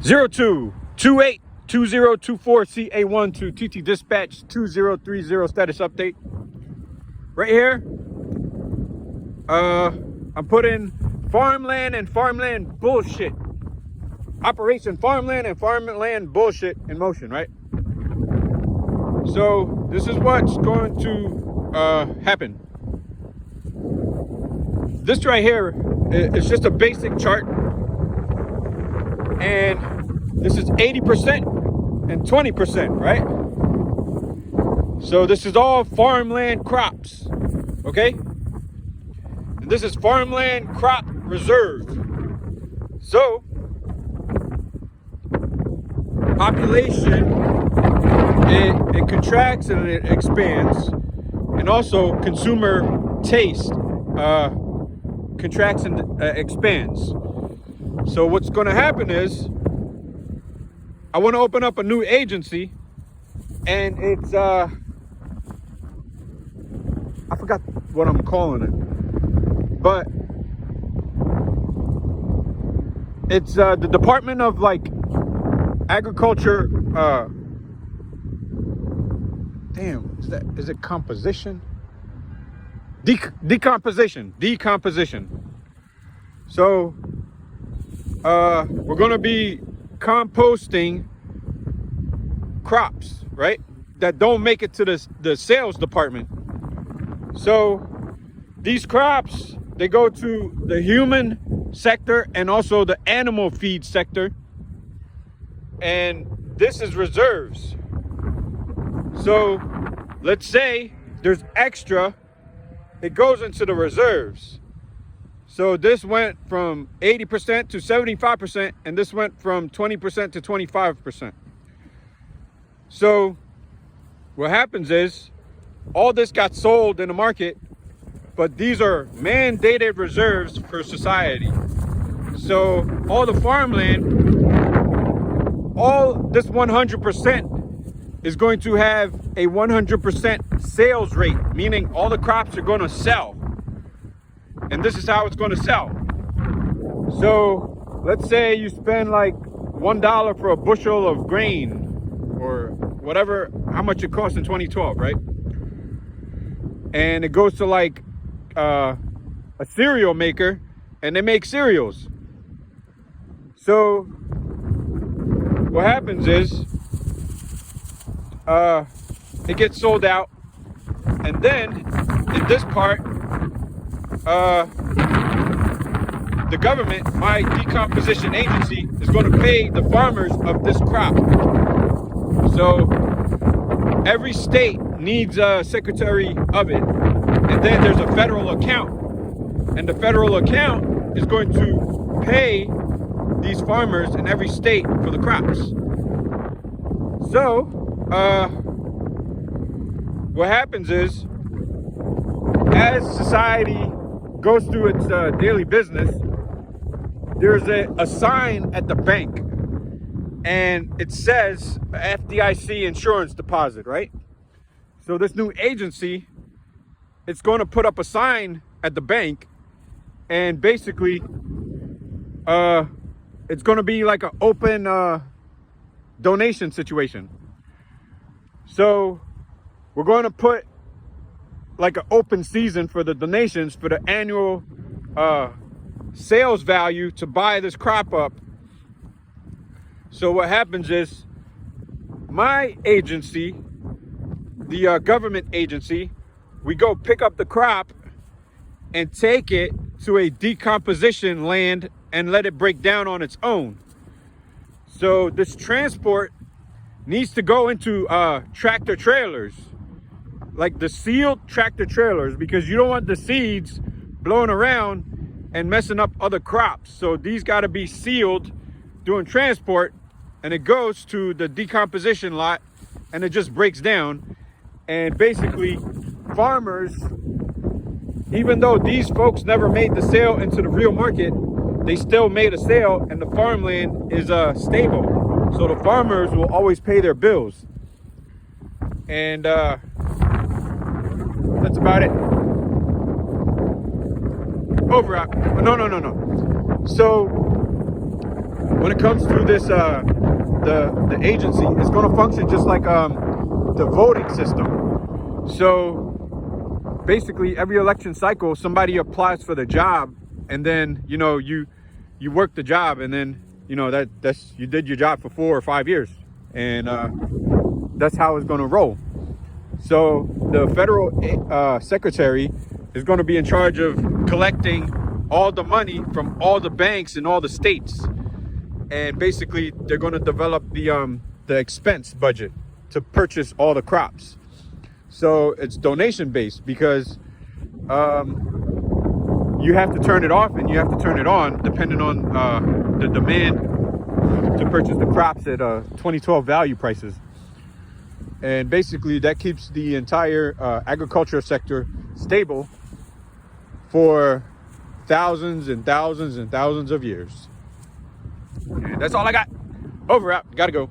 02282024 CA1 to TT Dispatch 2030 status update. Right here, I'm putting Farmland and Farmland bullshit. Operation Farmland and Farmland bullshit in motion, right? So this is what's going to happen. This right here is just a basic chart, and this is 80% and 20%, right? So this is all farmland crops, okay? And this is farmland crop reserve. So population, it contracts and it expands, and also consumer taste contracts and expands. So what's going to happen is I want to open up a new agency, and it's I forgot what I'm calling it, but it's the Department of like Agriculture. Is it composition? Decomposition. So we're gonna be composting crops, right, that don't make it to the sales department. So these crops, they go to the human sector and also the animal feed sector, and this is reserves. So let's say there's extra, it goes into the reserves. So this went from 80% to 75%, and this went from 20% to 25%. So what happens is all this got sold in the market, but these are mandated reserves for society. So all the farmland, all this 100% is going to have a 100% sales rate, meaning all the crops are going to sell. And this is how it's going to sell. So let's say you spend like $1 for a bushel of grain, or whatever, how much it cost in 2012, right? And it goes to like a cereal maker, and they make cereals. So what happens is it gets sold out, and then in this part, the government, my decomposition agency, is going to pay the farmers of this crop. So every state needs a secretary of it, and then there's a federal account, and the federal account is going to pay these farmers in every state for the crops. So what happens is, as society goes through its daily business, there's a sign at the bank, and it says FDIC insurance deposit, right? So this new agency, it's going to put up a sign at the bank, and basically it's going to be like an open donation situation. So we're going to put like an open season for the donations for the annual sales value to buy this crop up. So what happens is, my agency, the government agency, we go pick up the crop and take it to a decomposition land and let it break down on its own. So this transport needs to go into tractor trailers, like the sealed tractor trailers, because you don't want the seeds blowing around and messing up other crops. So these got to be sealed doing transport, and it goes to the decomposition lot, and it just breaks down. And basically farmers, even though these folks never made the sale into the real market, they still made a sale, and the farmland is stable. So the farmers will always pay their bills. And that's about it. Over. No. So when it comes to this, the agency, it's going to function just like the voting system. So basically, every election cycle, somebody applies for the job, and then you work the job, and then that's you did your job for 4 or 5 years, and that's how it's going to roll. So the federal secretary is going to be in charge of collecting all the money from all the banks in all the states, and basically they're going to develop the expense budget to purchase all the crops. So it's donation based, because you have to turn it off and you have to turn it on depending on the demand to purchase the crops at 2012 value prices. And basically that keeps the entire agriculture sector stable for thousands and thousands and thousands of years. And that's all I got. Over, out. Gotta go.